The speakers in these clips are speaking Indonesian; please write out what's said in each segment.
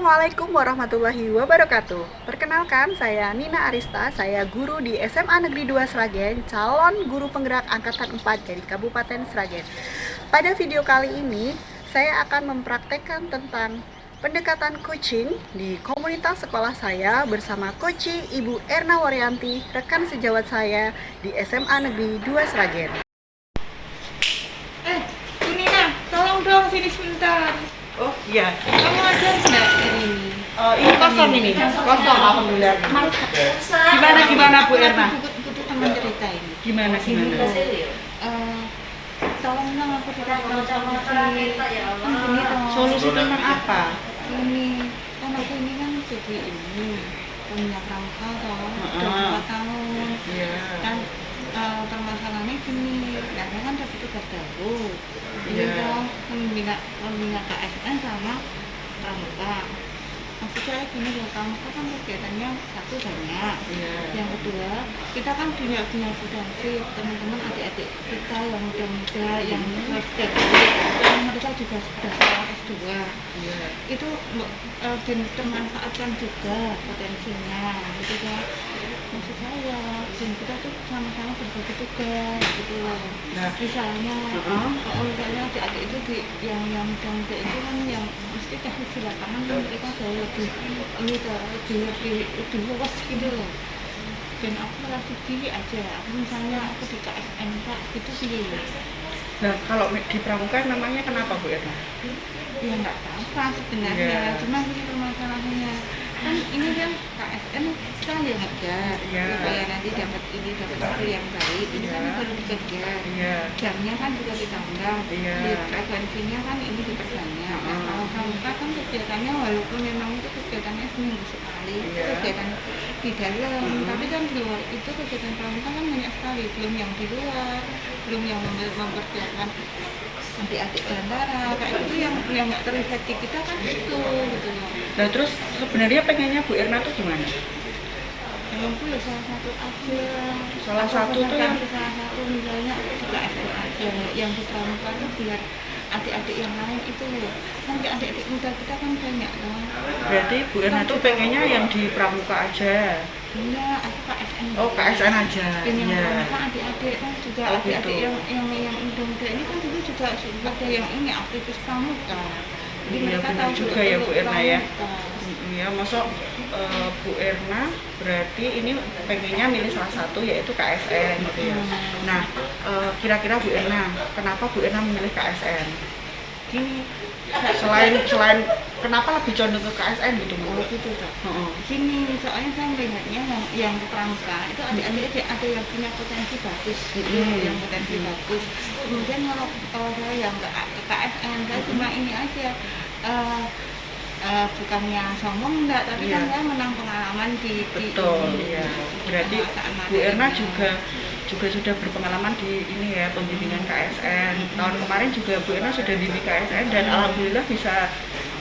Assalamualaikum warahmatullahi wabarakatuh. Perkenalkan, saya Nina Arista, saya guru di SMA Negeri 2 Sragen, calon guru penggerak angkatan 4 dari Kabupaten Sragen. Pada video kali ini, saya akan mempraktekkan tentang pendekatan coaching di komunitas sekolah saya bersama Coach Ibu Erna Waryanti, rekan sejawat saya di SMA Negeri 2 Sragen. Nina, tolong dong sini sebentar. Oh iya, Kamu ada nggak ini? ini kosong ini, kosong alhamdulillah. Gimana Bu Erna? Butuh teman cerita ini. Gimana? Tolong dong aku dikasih solusi. Solusi tentang apa? Ini kan aku ini kan jadi ini punya pramuka udah 4 tahun. Iya. Kan permasalahannya gini, karena kan dapat tugas baru. Ini Iya. dong membina KSN sama pramuka. Maksud saya gini loh, pramuka kan kegiatannya satu banyak. Iya. Yang kedua, kita kan punya potensi teman-teman adik-adik kita yang muda-muda yang sudah yang mereka juga sudah sekolah S2. Iya. Itu dan termanfaatkan juga potensinya gitu ya. Maksud saya, dan kita tuh sama-sama berbagi tugas gitu loh. Nah, Misalnya, misalnya adik-adik itu yang muda-muda itu kan yang mesti teknis di lapangan kan mereka jauh lebih ini tuh lebih luas gitu loh. Dan aku merasa diri aja, aku misalnya aku di KSN Kak gitu sih. nah kalau di pramuka namanya kenapa Bu Erna? Ya nggak apa-apa sebenarnya, Iya. cuma ini permasalahannya kan ini kan KSN kita yang ngejar Iya. supaya nanti dapat hasil yang baik. Ini kan Iya. perlu dikejar, Iya. jamnya kan juga ditambah, Iya. di frekuensinya kan ini diperbanyak. Nah, kalau pramuka kan kegiatannya walaupun memang itu kegiatannya seminggu sekali, itu Iya. kegiatan di dalam, tapi kan di luar itu kegiatan pramuka kan banyak sekali, belum yang di luar, belum yang mempersiapkan adik-adik gandara kayak itu yang nggak terlihat di kita kan itu gitu loh. Nah terus sebenarnya pengennya Bu Erna tuh gimana? Yang itu ya salah satu aja. Salah satu tuh yang salah satu misalnya aku di KSN aja yang di pramuka itu biar adik-adik yang lain itu loh. Nanti adik-adik muda kita kan banyak loh. berarti Bu Erna tuh pengennya yang di pramuka aja. Iya, aku KSN. Oh KSN aja. Dan yang Iya. pramuka adik-adik kan juga Oh, adik-adik gitu. yang muda-muda ini kan dulu juga ada yang ini aktivis pramuka. Jadi Iya mereka benar tahu juga ya Bu Erna ya. pramuka. Ya masuk Bu Erna berarti ini pengennya milih salah satu yaitu KSN gitu ya. Nah kira-kira Bu Erna kenapa Bu Erna memilih KSN? Gini, Selain kenapa lebih condong ke KSN gitu Bu? gitu tak. Heeh. Gini, soalnya saya melihatnya yang pramuka itu adik-adik ada yang punya potensi bagus, gitu, yang potensi bagus. Kemudian kalau saya yang ke KSN, saya cuma ini aja. Bukannya sombong enggak, tapi kan Iya. saya menang pengalaman di Betul, ini. ya. Berarti Bu Erna juga sudah berpengalaman di ini ya pembimbingan KSN. Tahun kemarin juga Bu Erna sudah bimbing KSN dan alhamdulillah bisa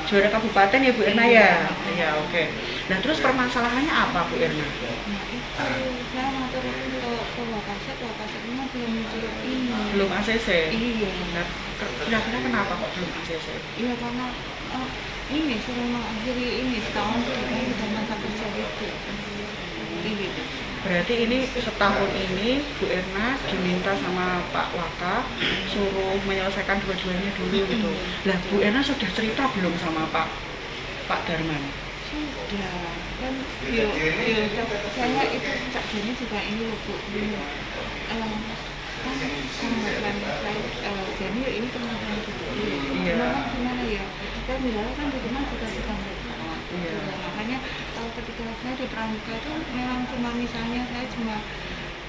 juara kabupaten ya Bu Erna ya. Iya, oke. Nah, terus permasalahannya apa Bu Erna? Nah itu saya ngatur ke Wakasatnya belum muncul ini. Belum ACC. Iya. Nah, kira-kira kenapa kok belum ACC? Iya karena ini suruh mengakhiri ini setahun ini sudah masa kerja itu. Ini. Berarti ini setahun ini Bu Erna diminta sama Pak Waka suruh menyelesaikan dua-duanya dulu gitu. Lah Bu Erna sudah cerita belum sama Pak Darman? Sudah kan saya itu Cak Joni juga ini loh Bu. Kan pembagian saya Jani ini pembagian juga. Iya. Gimana ya? Saya bilang kan di rumah juga sedang repot. Iya. Makanya ketika saya di pramuka itu memang cuma misalnya saya cuma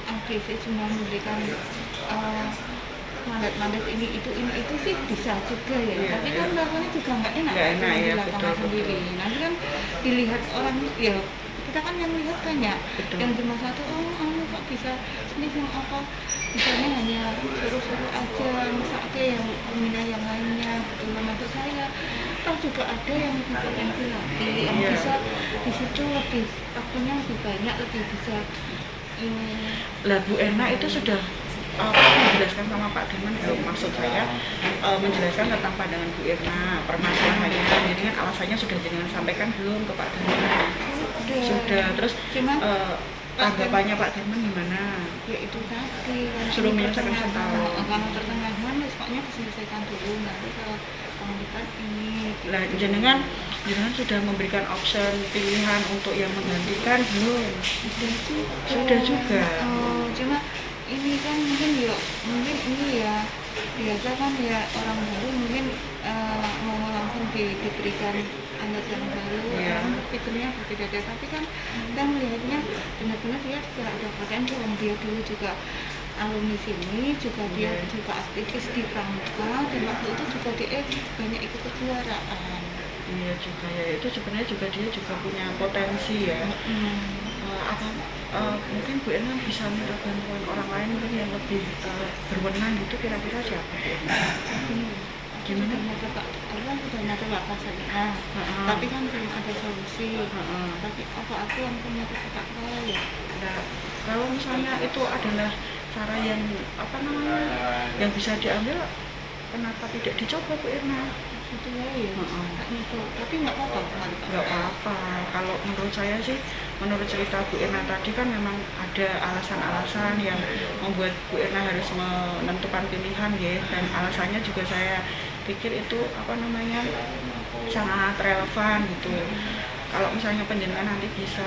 AGC cuma memberikan mandat ini itu sih bisa juga ya. Iya, Tapi iya. kan lakukannya juga nggak enak. Nggak enak di ya, lapangan betul, sendiri. Nanti kan dilihat orang ya kita kan yang lihat banyak. Betul. Yang cuma satu kamu kok bisa ini yang apa? Misalnya hanya suruh-suruh aja, misalnya yang pembina yang lainnya, gitu. Maksud saya, toh juga ada yang lebih potensi lagi, yang Iya. bisa di situ lebih waktunya lebih banyak, lebih bisa ini. Lah Bu Erna itu sudah menjelaskan sama Pak Darman belum, maksud saya menjelaskan tentang pandangan Bu Irna permasalahannya, jadi kan alasannya sudah jenengan sampaikan belum ke Pak Darman? Sudah. Terus Cuman tanggapannya Pak Darman gimana? ya itu tadi Suruh menyelesaikan setahun. kalau pertengahan pokoknya diselesaikan dulu, nanti kalau tahun depan ini Lah jenengan sudah memberikan option pilihan untuk yang menggantikan belum? Sudah juga. Oh, cuma ini kan mungkin ini ya biasa kan ya orang baru mungkin mau langsung diberikan anggaran baru, Iya. orang pikirnya berbeda-beda, tapi kan kita melihatnya benar-benar dia juga ada potensi, dia dulu juga alumni sini, juga dia juga aktivis di Pramuka, dan waktu itu juga dia banyak ikut kejuaraan. Iya juga ya, itu sebenarnya juga dia juga punya potensi ya. Mungkin Bu Erna bisa minta bantuan orang lain mungkin yang lebih berwenang gitu, kira-kira siapa Bu Erna? Gimana? Allah sudah nyata Pak saya, tapi kan belum ada solusi. Tapi apa aku yang punya Pak saya ya? Nah, kalau misalnya itu adalah cara yang yang bisa diambil, kenapa tidak dicoba Bu Erna? Itu ya, tapi nggak apa-apa. Nggak apa-apa. Kalau menurut saya sih, menurut cerita Bu Erna tadi kan memang ada alasan-alasan yang membuat Bu Erna harus menentukan pilihan ya, dan alasannya juga saya pikir itu sangat relevan gitu. Kalau misalnya penjenengan nanti bisa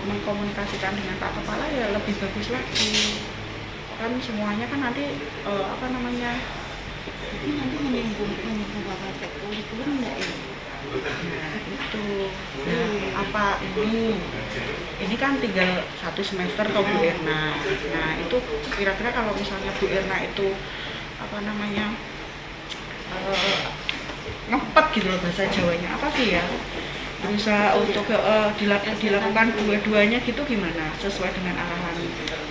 mengkomunikasikan dengan Pak Kepala ya lebih bagus lagi. Kan semuanya kan nanti Ini nanti menyinggung bapak kurikulum nggak ya? Nah itu, apa ini kan tinggal 1 semester ke Bu Erna. Nah itu kira-kira kalau misalnya Bu Erna itu ngempet gitu loh bahasa Jawanya, apa sih ya, berusaha untuk dilakukan dua-duanya gitu, gimana sesuai dengan arahan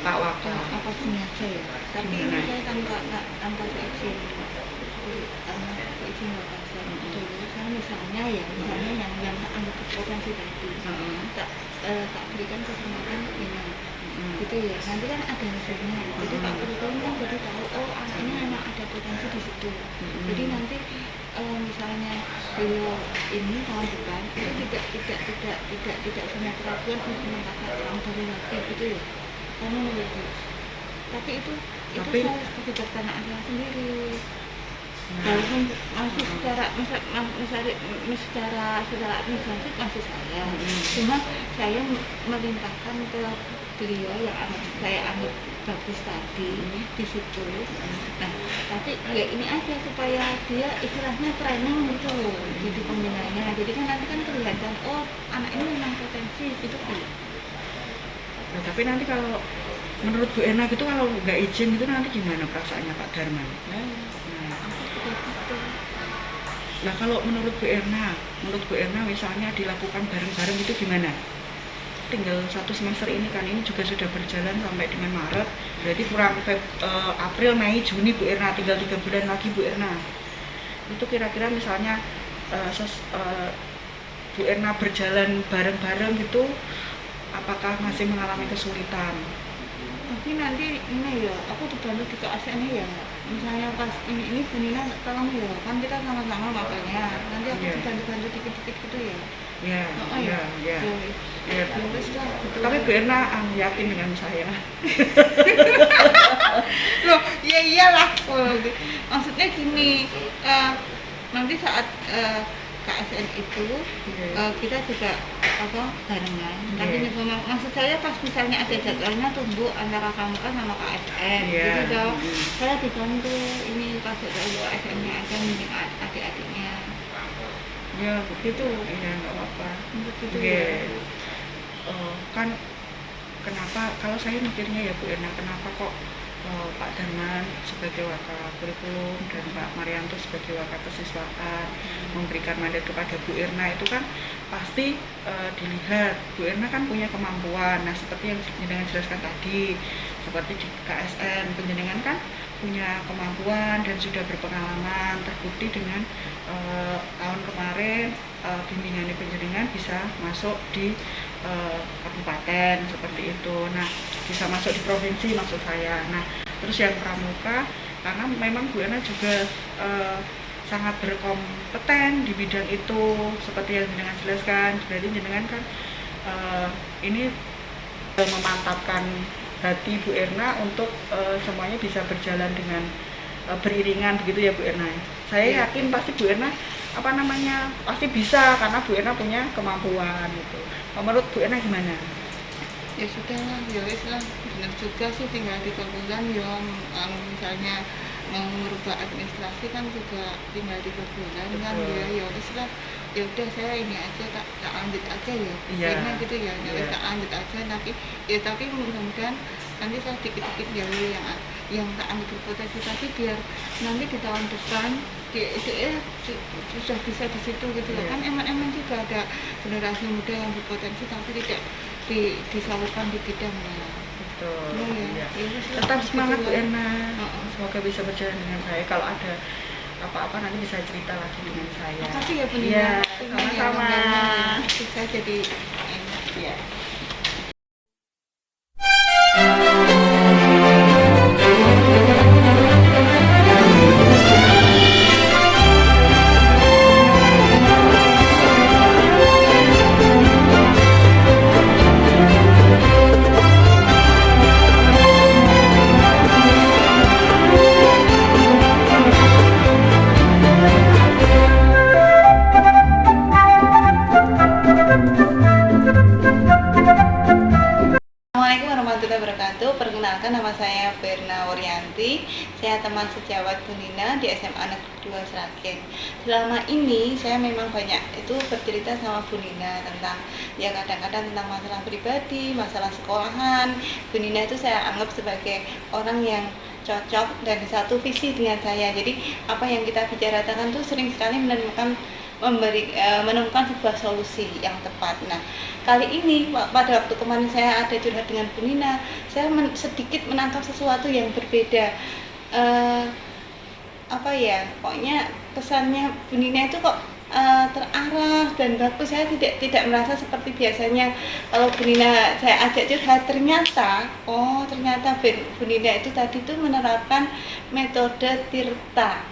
Pak Waka? Apa aja ya? Tapi ini saya tanpa seizin bapak saya dulu. Saya misalnya yang anggap potensi tadi, tak berikan kesempatan ini, gitu ya. Nanti kan ada hasilnya. Jadi Pak Kurikulum kan jadi tahu, oh anak ini memang ada potensi di situ. Jadi nanti misalnya beliau ini tahun depan itu tidak punya keraguan untuk mengangkat orang baru lagi, gitu ya. Kamu mengerti? Tapi itu saya kebijaksanaan saya sendiri. Walaupun masih secara administratif masih saya, cuma saya merintahkan ke beliau yang saya anggap bagus tadi di situ. Nah, tapi ya ini aja supaya dia istilahnya training gitu loh, jadi pembinaannya. Jadi kan nanti kan kelihatan, oh anak ini memang potensi gitu kan. Nah, tapi nanti kalau menurut Bu Erna gitu, kalau nggak izin itu nanti gimana perasaannya Pak Darman? Nah kalau menurut Bu Erna misalnya dilakukan bareng-bareng itu gimana? Tinggal 1 semester ini kan, ini juga sudah berjalan sampai dengan Maret, berarti kurang April, Mei, Juni Bu Erna, tinggal 3 bulan lagi Bu Erna. Itu kira-kira misalnya Bu Erna berjalan bareng-bareng gitu, apakah masih mengalami kesulitan? Tapi nanti ini ya, aku dibantu di KSN ya. Misalnya pas ini Bunina tolong ya, kan kita sama-sama makanya. Nanti aku dibantu dikit-dikit gitu ya. Iya. Tapi Bu Erna yakin dengan saya. Loh, ya iyalah. Maksudnya gini, nanti saat KSN itu kita juga barengan. Nanti maksud saya pas misalnya ada jadwalnya tunggu antara kamu sama KSN. Jadi kalau saya dibantu ini pas jadwal KSN-nya ada bimbing adik-adiknya. Ya begitu. Iya nggak apa-apa. Begitu ya. Kan kenapa kalau saya mikirnya ya Bu Erna, kenapa kok Pak Darman sebagai Waka Kurikulum dan Pak Marianto sebagai Waka Kesiswaan memberikan mandat kepada Bu Erna, itu kan pasti dilihat Bu Erna kan punya kemampuan. Nah seperti yang penjenengan jelaskan tadi, seperti di KSN penjenengan kan punya kemampuan dan sudah berpengalaman, terbukti dengan tahun kemarin bimbingan penjenengan bisa masuk di kabupaten seperti itu. Nah bisa masuk di provinsi maksud saya. Nah Terus yang pramuka karena memang Bu Erna juga sangat berkompeten di bidang itu seperti yang jenengan jelaskan. Berarti jenengan kan ini memantapkan hati Bu Erna untuk semuanya bisa berjalan dengan beriringan begitu ya Bu Erna. Saya yakin pasti Bu Erna pasti bisa karena Bu Erna punya kemampuan gitu. Menurut Bu Erna gimana? Ya sudah lah, ya wis lah, benar juga sih tinggal 3 bulan ya, misalnya mau merubah administrasi kan juga tinggal 3 bulan kan ya, ya wis lah, ya udah saya ini aja tak lanjut aja ya, kayaknya gitu ya, ya wis tak lanjut aja, tapi mudah-mudahan nanti saya dikit-dikit jalur yang tak anggap berpotensi, tapi biar nanti di tahun depan sudah bisa di situ gitu loh. Kan emang juga ada generasi muda yang berpotensi tapi tidak disalurkan di bidangnya. Betul. Ya. Tetap semangat Bu Erna. Semoga bisa berjalan dengan baik. Kalau ada apa-apa nanti bisa cerita lagi dengan saya. Makasih ya Bu Nina. Iya, sama-sama. Bisa jadi enak. Iya. Assalamualaikum warahmatullahi wabarakatuh. Perkenalkan, nama saya Berna Woryanti. Saya teman sejawat Bu Nina di SMA Negeri 2 Sragen. Selama ini saya memang banyak itu bercerita sama Bu Nina tentang ya kadang-kadang tentang masalah pribadi, masalah sekolahan. Bu Nina itu saya anggap sebagai orang yang cocok dan satu visi dengan saya. Jadi apa yang kita bicarakan tuh sering sekali menemukan sebuah solusi yang tepat. Nah, kali ini pada waktu kemarin saya ada curhat dengan Bu Nina, saya sedikit menangkap sesuatu yang berbeda. Pokoknya kesannya Bu Nina itu kok terarah dan bagus. Saya tidak merasa seperti biasanya kalau Bu Nina saya ajak curhat, ternyata Bu Nina itu tadi tuh menerapkan metode Tirta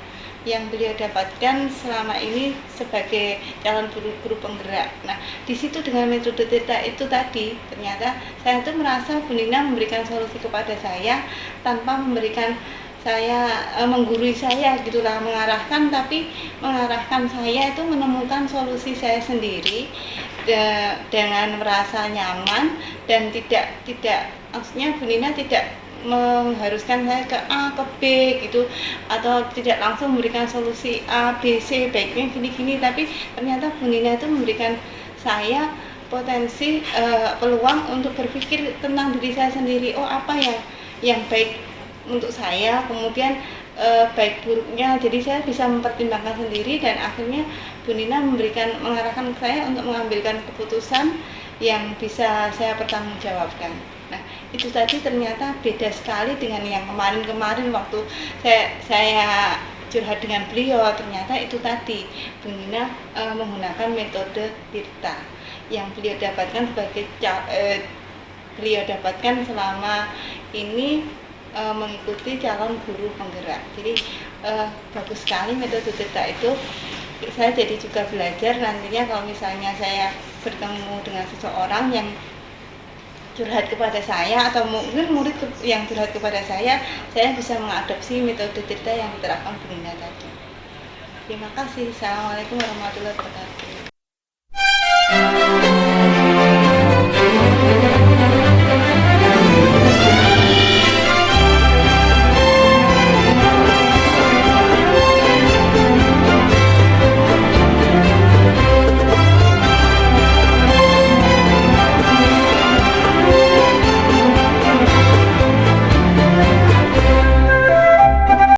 yang beliau dapatkan selama ini sebagai calon guru penggerak. Nah, di situ dengan metode Tirta itu tadi, ternyata saya tuh merasa Bu Nina memberikan solusi kepada saya tanpa memberikan saya menggurui saya gitulah, mengarahkan saya itu menemukan solusi saya sendiri dengan merasa nyaman dan tidak maksudnya Bu Nina tidak mengharuskan saya ke A ke B gitu, atau tidak langsung memberikan solusi A B C baiknya gini-gini, tapi ternyata Bu Nina itu memberikan saya potensi peluang untuk berpikir tentang diri saya sendiri. Apa yang baik untuk saya, kemudian baik buruknya, jadi saya bisa mempertimbangkan sendiri dan akhirnya Bu Nina mengarahkan saya untuk mengambilkan keputusan yang bisa saya pertanggungjawabkan. Nah, itu tadi ternyata beda sekali dengan yang kemarin waktu saya curhat dengan beliau. Ternyata itu tadi Bu Nina menggunakan metode Tirta yang beliau dapatkan selama ini mengikuti calon guru penggerak. Jadi bagus sekali metode Tirta itu. Saya jadi juga belajar nantinya kalau misalnya saya bertemu dengan seseorang yang curhat kepada saya atau mungkin murid yang curhat kepada saya bisa mengadopsi metode Tirta yang diterapkan Bu Nina tadi. Terima kasih. Assalamualaikum warahmatullahi wabarakatuh.